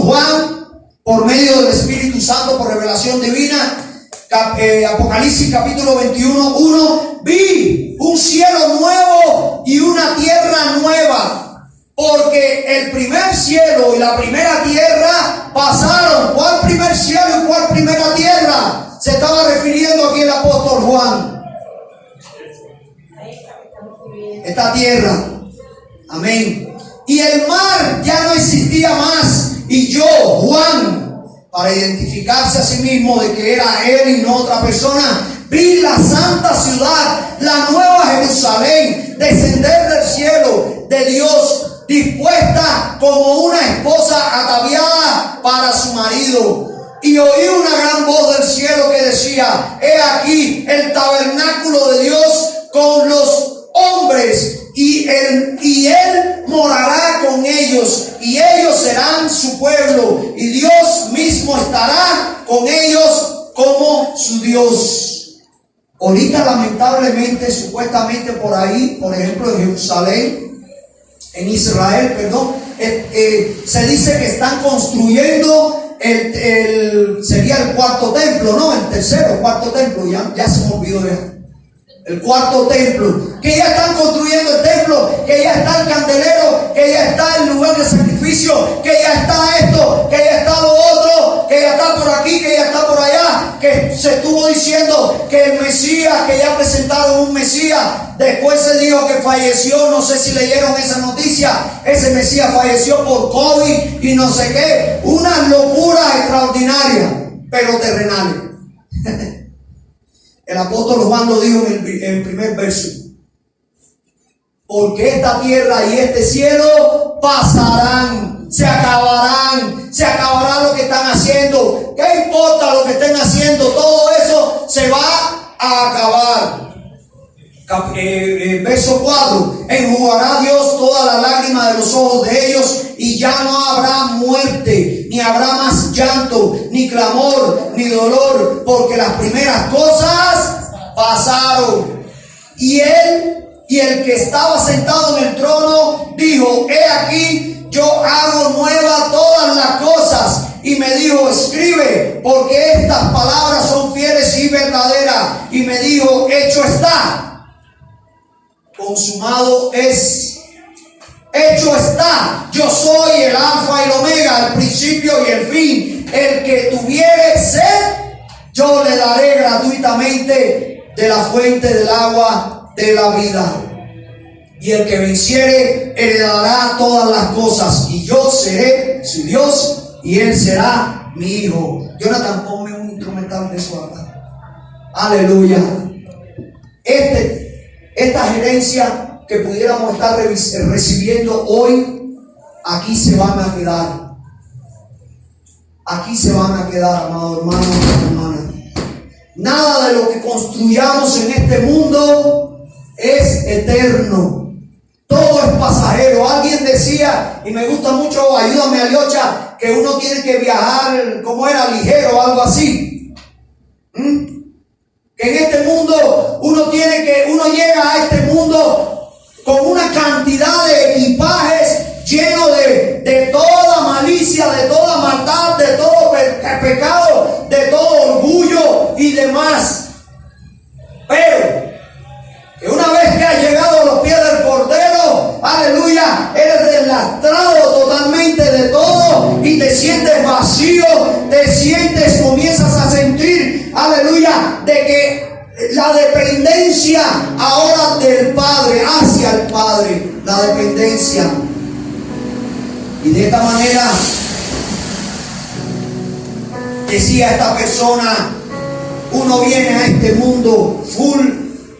Juan, por medio del Espíritu Santo, por revelación divina, Apocalipsis capítulo 21, 1, vi un cielo nuevo y una tierra nueva, porque el primer cielo y la primera tierra pasaron. ¿Cuál primer cielo y cuál primera tierra? Se estaba refiriendo aquí el apóstol Juan. Esta tierra. Amén. Y el mar ya no existía más. Y yo, Juan, para identificarse a sí mismo de que era él y no otra persona, vi la santa ciudad, la nueva Jerusalén, descender del cielo de Dios, dispuesta como una esposa ataviada para su marido. Y oí una gran voz del cielo que decía: he aquí el tabernáculo de Dios con los hombres, y él morará con ellos, y ellos serán su pueblo, y Dios mismo estará con ellos como su Dios. Ahorita, lamentablemente, supuestamente por ahí, por ejemplo en Jerusalén, en Israel, perdón, se dice que están construyendo sería el cuarto templo, no, el tercero, cuarto templo, ya se me olvidó ya. El cuarto templo, que ya están construyendo el templo, que ya está el candelero, que ya está el lugar de sacrificio, que ya está esto, que ya está lo otro, que ya está por aquí, que ya está por allá, que se estuvo diciendo que el Mesías, que ya presentaron un Mesías, después se dijo que falleció. No sé si leyeron esa noticia, ese Mesías falleció por COVID y no sé qué, una locura extraordinaria, pero terrenal. El apóstol Juan lo dijo en el primer verso: porque esta tierra y este cielo pasarán, se acabará lo que están haciendo. ¿Qué importa lo que estén haciendo? Todo eso se va a acabar. Verso 4: enjugará Dios toda la lágrima de los ojos de ellos, y ya no habrá muerte, ni habrá más llanto, ni clamor, ni dolor, porque las primeras cosas pasaron. Y el que estaba sentado en el trono dijo: he aquí, yo hago nuevas todas las cosas. Y me dijo: escribe, porque estas palabras son fieles y verdaderas. Y me dijo: hecho está. Consumado es. Hecho está. Yo soy el alfa y el omega, el principio y el fin. El que tuviere sed, yo le daré gratuitamente de la fuente del agua de la vida. Y el que venciere heredará todas las cosas, y yo seré su Dios, y él será mi hijo. Jonathan, ponme un instrumental de eso acá. Aleluya. Esta gerencia que pudiéramos estar recibiendo hoy, aquí se van a quedar. Aquí se van a quedar, amados hermanos y hermanas. Nada de lo que construyamos en este mundo es eterno. Todo es pasajero. Alguien decía, y me gusta mucho, ayúdame Aliocha, que uno tiene que viajar, como era, ligero o algo así. Que en este mundo uno llega a este mundo con una cantidad de equipajes lleno de toda malicia, de toda maldad, de todo pecado, de todo orgullo y demás. Pero que una vez que has llegado a los pies del Cordero, aleluya, eres deslastrado totalmente de todo y te sientes vacío, comienzas a sentir, aleluya, de que la dependencia ahora del Padre, hacia el Padre, la dependencia. Y de esta manera decía esta persona: uno viene a este mundo full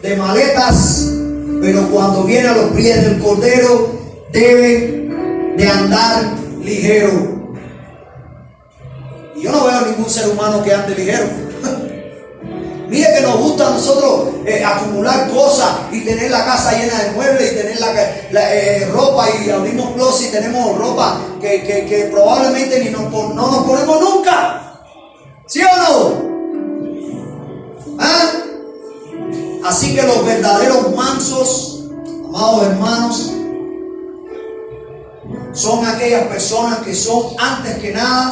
de maletas, pero cuando viene a los pies del Cordero debe de andar ligero. Y yo no veo a ningún ser humano que ande ligero. Mire que nos gusta a nosotros acumular cosas y tener la casa llena de muebles y tener la ropa, y abrimos closet y tenemos ropa que probablemente no nos ponemos nunca. ¿Sí o no? ¿Ah? Así que los verdaderos mansos, amados hermanos, son aquellas personas que son antes que nada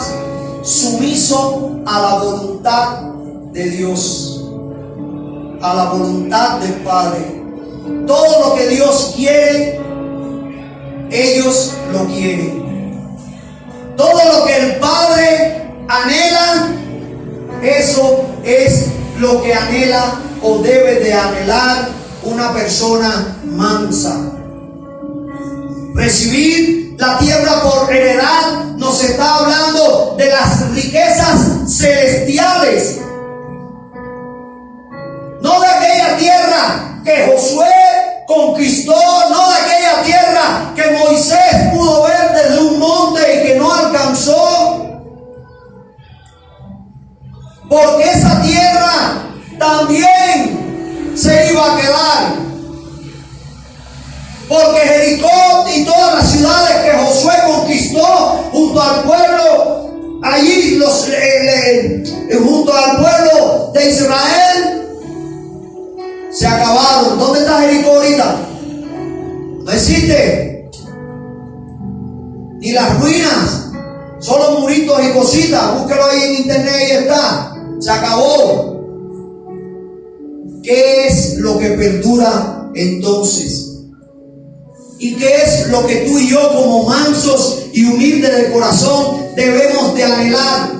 sumisos a la voluntad de Dios, a la voluntad del Padre. Todo lo que Dios quiere, ellos lo quieren. Todo lo que el Padre anhela, eso es lo que anhela o debe de anhelar una persona mansa. Recibir la tierra por heredad nos está hablando de las riquezas celestiales, no de aquella tierra que Josué conquistó, no de aquella tierra que Moisés pudo ver desde un monte y que no alcanzó, porque esa tierra también se iba a quedar. Porque Jericó y todas las ciudades que Josué conquistó junto al pueblo, allí junto al pueblo de Israel, se acabaron. ¿Dónde está Jericó ahorita? No existe. Ni las ruinas, solo muritos y cositas. Búsquelo ahí en internet y está. Se acabó. ¿Qué es lo que perdura entonces? ¿Y qué es lo que tú y yo, como mansos y humildes de corazón, debemos de anhelar?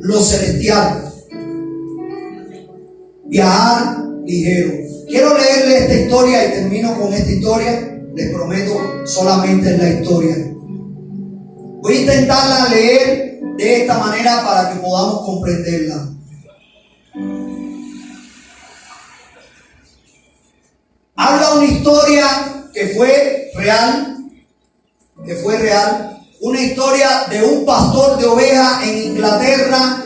Lo celestial. Viajar ligero. Quiero leerle esta historia y termino con esta historia. Les prometo, solamente es la historia. Voy a intentarla leer de esta manera para que podamos comprenderla. Habla una historia que fue real, una historia de un pastor de ovejas en Inglaterra,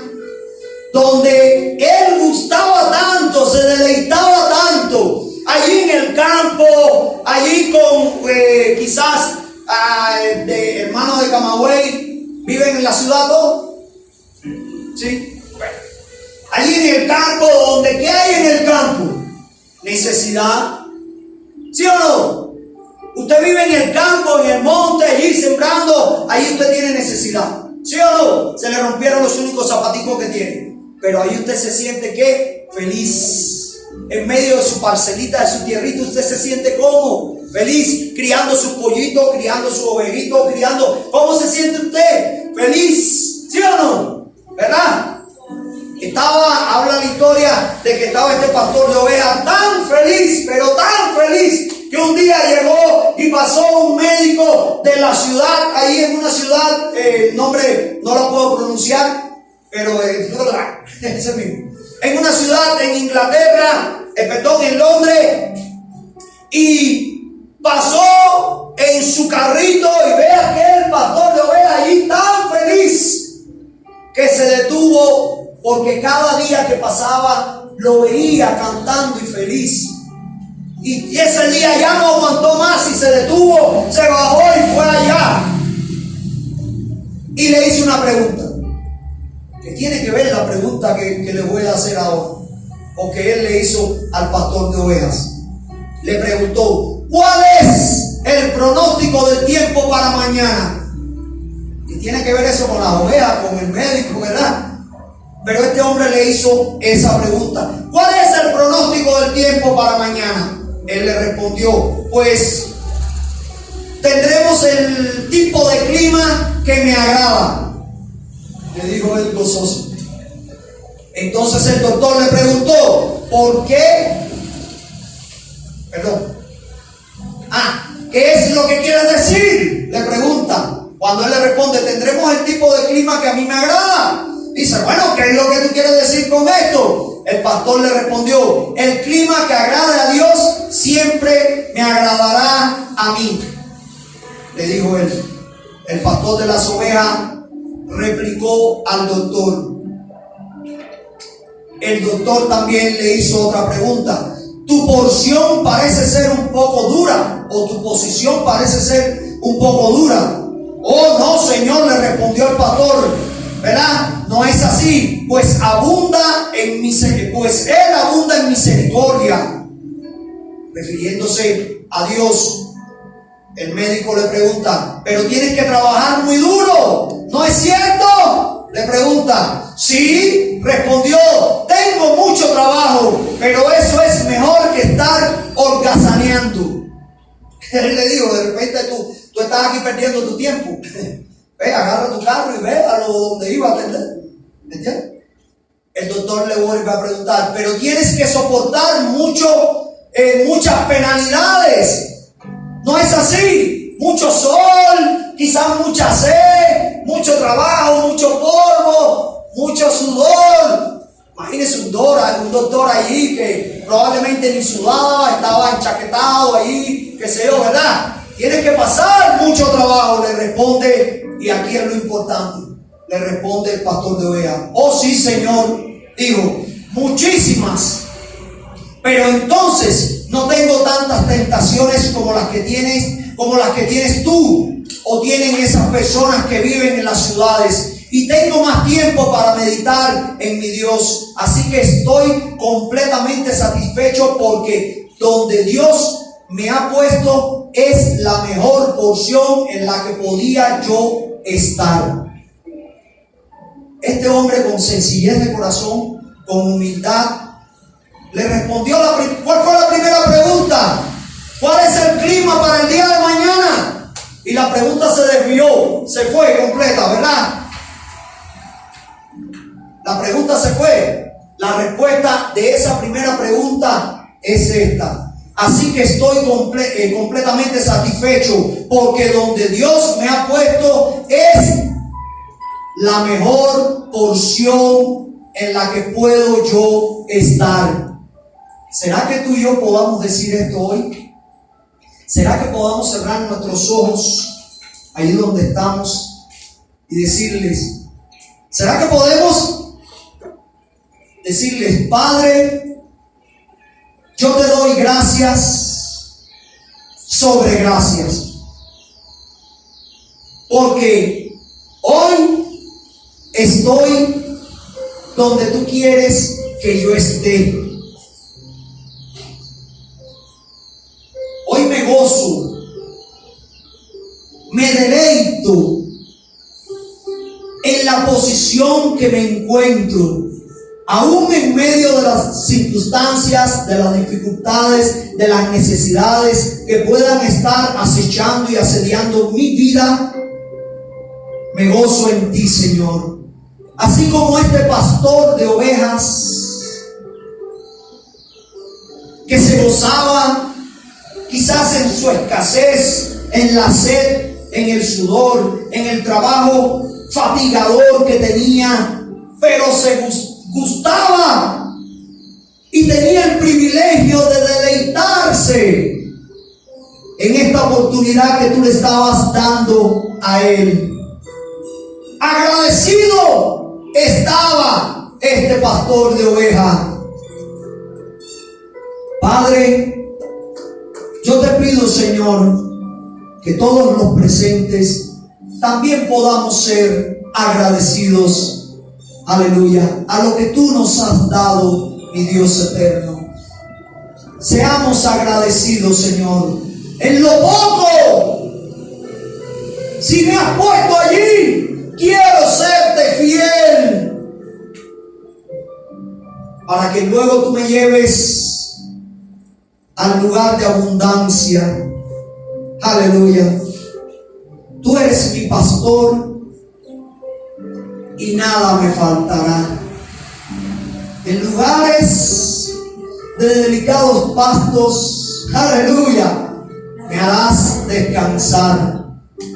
donde él gustaba tanto, se deleitaba tanto, allí en el campo, allí con quizás de hermanos de Camagüey, viven en la ciudad todos, ¿sí? Bueno, allí en el campo, donde ¿qué hay en el campo? Necesidad, ¿sí o no? Usted vive en el campo, en el monte, allí sembrando, ahí usted tiene necesidad, ¿sí o no? Se le rompieron los únicos zapaticos que tiene, pero ahí usted se siente ¿qué? Feliz. En medio de su parcelita, de su tierrita, usted se siente ¿cómo? Feliz, criando sus pollitos, criando sus ovejitos, ¿cómo se siente usted? Feliz, ¿sí o no? ¿Verdad? Habla la historia de que estaba este pastor de ovejas tan feliz, pero tan feliz, que un día llegó y pasó un médico de la ciudad, ahí en una ciudad, el nombre no lo puedo pronunciar, pero ese mismo, en una ciudad en Inglaterra, en Londres, y pasó en su carrito y ve a aquel pastor de ovejas allí tan feliz que se detuvo, porque cada día que pasaba lo veía cantando y feliz. Y ese día ya no aguantó más y se detuvo, se bajó y fue allá. Y le hice una pregunta, que tiene que ver la pregunta que le voy a hacer ahora, o que él le hizo al pastor de ovejas. Le preguntó, ¿cuál es el pronóstico del tiempo para mañana? Y tiene que ver eso con las ovejas, con el médico, ¿verdad? Pero este hombre le hizo esa pregunta, ¿cuál es el pronóstico del tiempo para mañana? Él le respondió, pues tendremos el tipo de clima que me agrada, le dijo él gozoso. Entonces el doctor le preguntó, ¿por qué? ¿Qué es lo que quiere decir? Le pregunta. Cuando él le responde, tendremos el tipo de clima que a mí me agrada. Dice, bueno, ¿qué es lo que tú quieres decir con esto? El pastor le respondió, el clima que agrade a Dios siempre me agradará a mí, le dijo él. El pastor de las ovejas replicó al doctor. El doctor también le hizo otra pregunta. Tu porción parece ser un poco dura, o tu posición parece ser un poco dura. Oh no, Señor, le respondió el pastor, ¿verdad? No es así, pues abunda en pues Él abunda en misericordia, refiriéndose a Dios. El médico le pregunta, pero tienes que trabajar muy duro, ¿no es cierto? Le pregunta. Sí, respondió, tengo mucho trabajo, pero eso es mejor que estar holgazaneando. Él le dijo, de repente tú estás aquí perdiendo tu tiempo. Ve, agarra tu carro y ve a donde iba a atender. ¿Entiendes? El doctor le vuelve a preguntar, pero tienes que soportar muchas penalidades. No es así. Mucho sol, quizás mucha sed, mucho trabajo, mucho polvo, mucho sudor. Imagínese un doctor allí que probablemente ni sudaba, estaba enchaquetado ahí, qué sé yo, ¿verdad? Tienes que pasar mucho trabajo, le responde, y aquí es lo importante, le responde el pastor de ovejas. Oh sí, Señor, dijo, muchísimas, pero entonces no tengo tantas tentaciones como las que tienes tú, o tienen esas personas que viven en las ciudades. Y tengo más tiempo para meditar en mi Dios. Así que estoy completamente satisfecho porque donde Dios me ha puesto es la mejor porción en la que podía yo estar. Este hombre con sencillez de corazón, con humildad, le respondió ¿cuál fue la primera pregunta? ¿Cuál es el clima para el día de mañana? Y la pregunta se desvió, se fue completa, ¿verdad? La pregunta se fue. La respuesta de esa primera pregunta es esta. Así que estoy completamente satisfecho porque donde Dios me ha puesto es la mejor porción en la que puedo yo estar. ¿Será que tú y yo podamos decir esto hoy? ¿Será que podamos cerrar nuestros ojos ahí donde estamos y decirles? ¿Será que podemos decirles, Padre, yo te doy gracias sobre gracias, porque hoy estoy donde tú quieres que yo esté. Hoy me gozo, me deleito en la posición que me encuentro. Aún en medio de las circunstancias, de las dificultades, de las necesidades que puedan estar acechando y asediando mi vida, me gozo en ti, Señor. Así como este pastor de ovejas que se gozaba quizás en su escasez, en la sed, en el sudor, en el trabajo fatigador que tenía, pero se gustaba y tenía el privilegio de deleitarse en esta oportunidad que tú le estabas dando a él. Agradecido estaba este pastor de ovejas. Padre, yo te pido, Señor, que todos los presentes también podamos ser agradecidos, aleluya, a lo que tú nos has dado, mi Dios eterno. Seamos agradecidos, Señor, en lo poco. Si me has puesto allí, quiero serte fiel, para que luego tú me lleves al lugar de abundancia. Aleluya. Tú eres mi pastor y nada me faltará. En lugares de delicados pastos, aleluya, me harás descansar.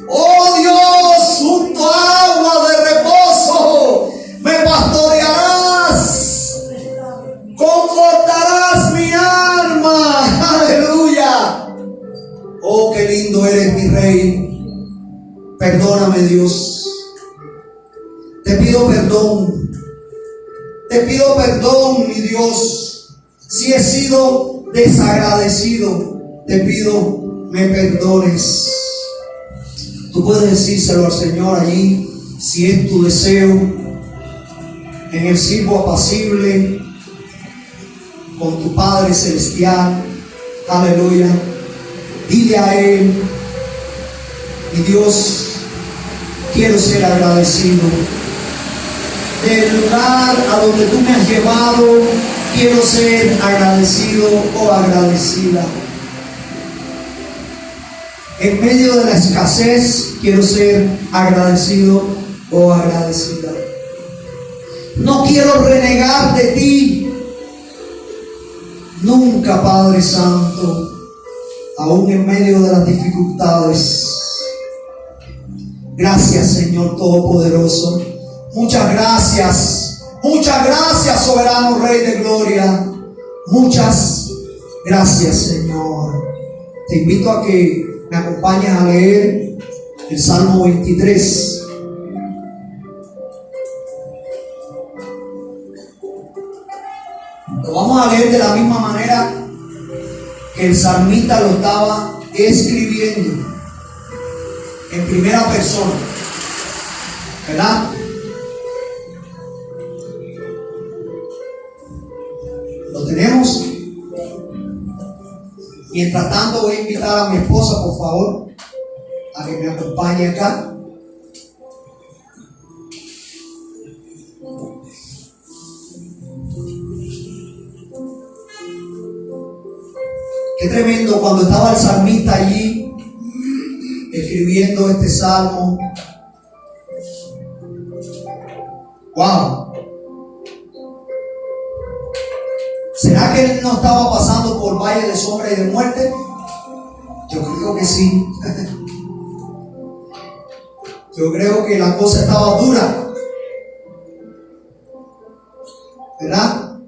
Oh Dios, junto a agua de reposo me pastorearás, confortarás mi alma, aleluya. Oh, qué lindo eres, mi Rey. Perdóname, Dios. Te pido perdón, mi Dios, si he sido desagradecido. Te pido me perdones. Tú puedes decírselo al Señor allí, si es tu deseo, en el sirvo apacible con tu Padre Celestial. Aleluya. Dile a Él, Mi Dios, quiero ser agradecido. Del lugar a donde tú me has llevado, quiero ser agradecido o agradecida. En medio de la escasez, quiero ser agradecido o agradecida. No quiero renegar de ti nunca, Padre Santo, aún en medio de las dificultades. Gracias, Señor Todopoderoso. Muchas gracias, soberano Rey de Gloria. Muchas gracias, Señor. Te invito a que me acompañes a leer el Salmo 23. Lo vamos a leer de la misma manera que el salmista lo estaba escribiendo, en primera persona, ¿verdad? ¿Lo tenemos? Mientras tanto voy a invitar a mi esposa, por favor, a que me acompañe acá. Qué tremendo cuando estaba el salmista allí escribiendo este salmo. Wow. ¿Será que él no estaba pasando por valle de sombra y de muerte? Yo creo que sí. Yo creo que la cosa estaba dura, ¿verdad?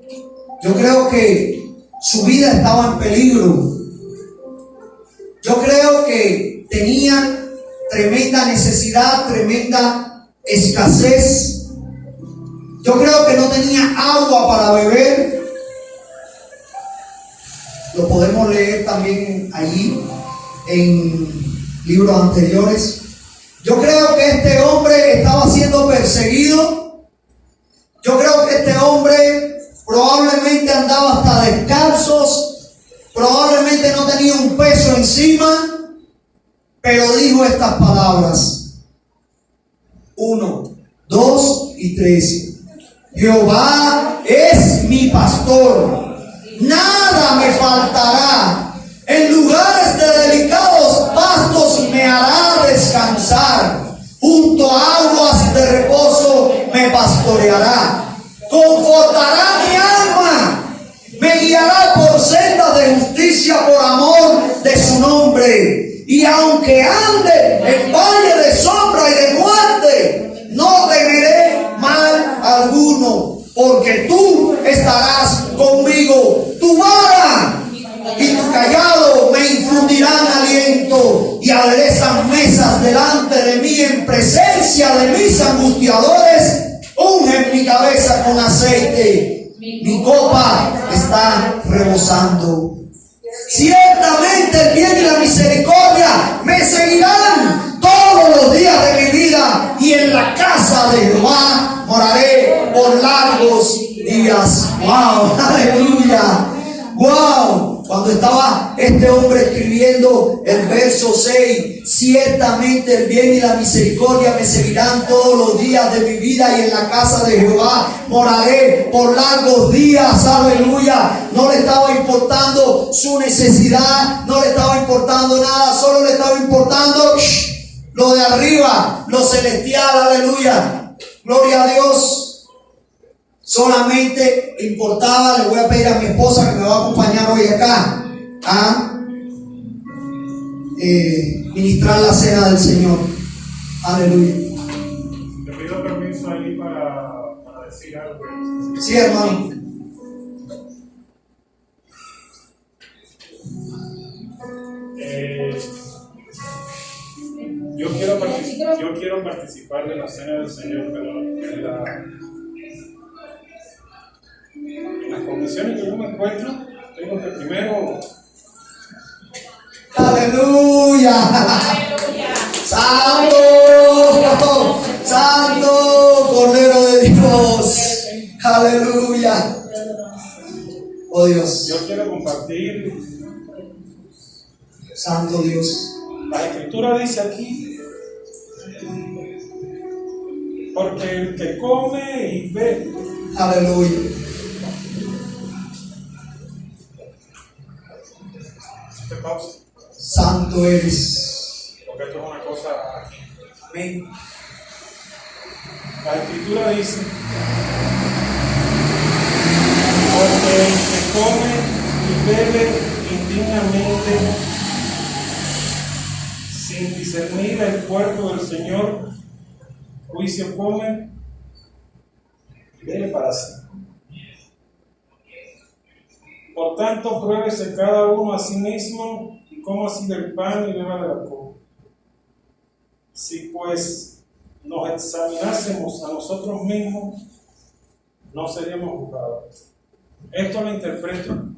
Yo creo que su vida estaba en peligro. Yo creo que tenían tremenda necesidad, tremenda escasez. Yo creo que no tenía agua para beber. Lo podemos leer también allí en libros anteriores. Yo creo que este hombre estaba siendo perseguido. Yo creo que este hombre probablemente andaba hasta descalzos, probablemente no tenía un peso encima, pero dijo estas palabras: 1, 2 y 3. Jehová es mi pastor, nada me faltará. En lugares de delicados pastos me hará descansar. Junto a aguas de reposo me pastoreará. Confortará mi alma. Me guiará por sendas de justicia por amor de su nombre. Y aunque ande en valle de sombra y de muerte, no temeré mal alguno, porque tú estarás conmigo. Tu vara y tu callado me infundirán aliento, y aderezan mesas delante de mí en presencia de mis angustiadores. Ungen mi cabeza con aceite, mi copa está rebosando. Ciertamente el bien y la misericordia me seguirán todos los días de mi vida, y en la casa de Jehová moraré por largos días. ¡Wow! ¡Aleluya! ¡Wow! Cuando estaba este hombre escribiendo el verso 6, ciertamente el bien y la misericordia me seguirán todos los días de mi vida, y en la casa de Jehová moraré por largos días. Aleluya. No le estaba importando su necesidad, no le estaba importando nada, solo le estaba importando lo de arriba, lo celestial. Aleluya. Gloria a Dios. Solamente importaba, le voy a pedir a mi esposa que me va a acompañar hoy acá a ministrar la cena del Señor. Aleluya. Te pido permiso ahí para decir algo. Sí, hermano. Yo quiero participar de la cena del Señor, pero en las condiciones que yo me encuentro, tengo que primero. Aleluya. Santo, Santo, Cordero de Dios. Aleluya. Oh Dios. Yo quiero compartir. Santo Dios. La Escritura dice aquí, Porque el que come y bebe. Aleluya. Te pausa. Santo eres. Porque esto es una cosa aquí. Amén. La Escritura dice: porque el que come y bebe indignamente, sin discernir el cuerpo del Señor, juicio come y bebe para sí. Por tanto, pruébese cada uno a sí mismo y coma así del pan y beba de la copa. Si pues nos examinásemos a nosotros mismos, no seríamos juzgados. Esto lo interpreto.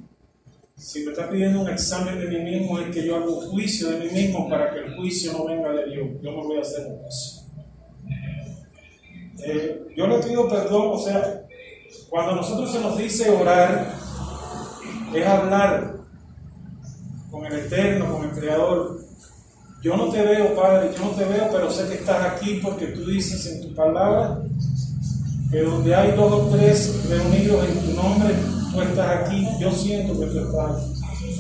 Si me está pidiendo un examen de mí mismo, es que yo hago un juicio de mí mismo para que el juicio no venga de Dios. Yo me voy a hacer un juicio. Yo le pido perdón, o sea, cuando a nosotros se nos dice orar, es hablar con el Eterno, con el Creador. Yo no te veo, Padre, yo no te veo, pero sé que estás aquí porque tú dices en tu palabra que donde hay 2 o 3 reunidos en tu nombre, tú estás aquí. Yo siento que tú estás aquí.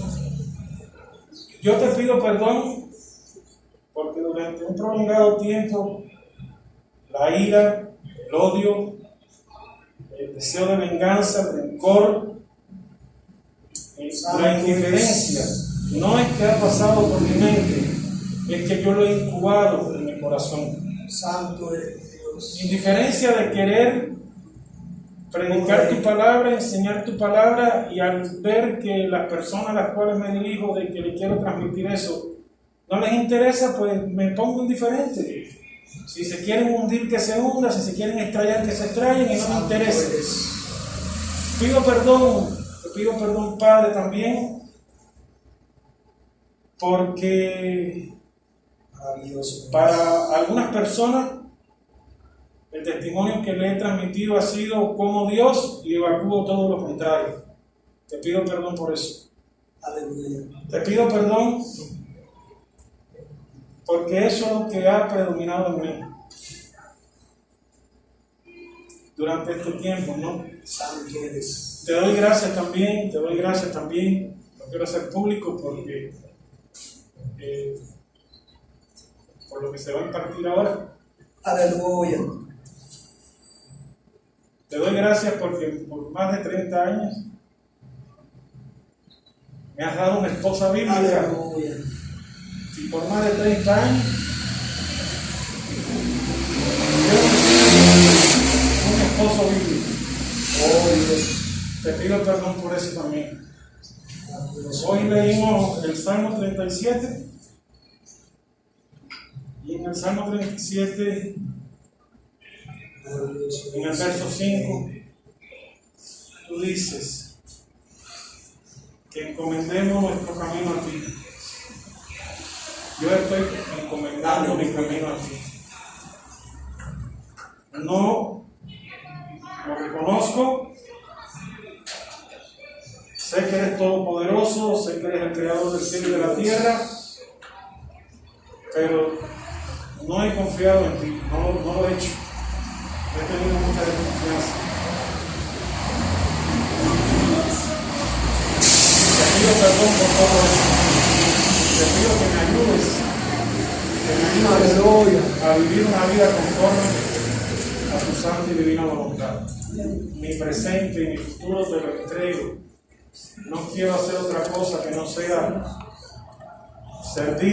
Yo te pido perdón porque durante un prolongado tiempo la ira, el odio, el deseo de venganza, el rencor, la indiferencia, no es que ha pasado por mi mente, es que yo lo he incubado en mi corazón. Santo eres Dios. Indiferencia de querer predicar tu palabra, enseñar tu palabra, y al ver que las personas a las cuales me dirijo, de que le quiero transmitir eso, no les interesa, pues me pongo indiferente. Si se quieren hundir, que se hunda; si se quieren estrellar, que se estrellen, y no me interesa. Pido perdón, te pido perdón, Padre, también, porque Maravilloso. para algunas personas el testimonio que le he transmitido ha sido como Dios, y evacúo todo lo contrario. Te pido perdón por eso. Aleluya. Te pido perdón porque eso es lo que ha predominado en mí durante este tiempo, ¿no? Santo eres. Te doy gracias también, lo quiero hacer público porque por lo que se va a impartir ahora. Aleluya. Te doy gracias porque por más de 30 años me has dado una esposa bíblica. Aleluya. Y por más de 30 años yo un esposo bíblico. Oh Dios. Te pido perdón por eso también. Hoy leímos el Salmo 37. Y en el Salmo 37, en el verso 5, tú dices que encomendemos nuestro camino a ti. Yo estoy encomendando mi camino a ti. No lo reconozco. Sé que eres todopoderoso, sé que eres el creador del cielo y de la tierra, pero no he confiado en ti, no lo he hecho. He tenido mucha desconfianza. Te pido perdón por todo eso. Te pido que me ayudes Aleluya. a vivir una vida conforme a tu santa y divina voluntad. Mi presente y mi futuro te lo entrego. No quiero hacer otra cosa que no sea servir.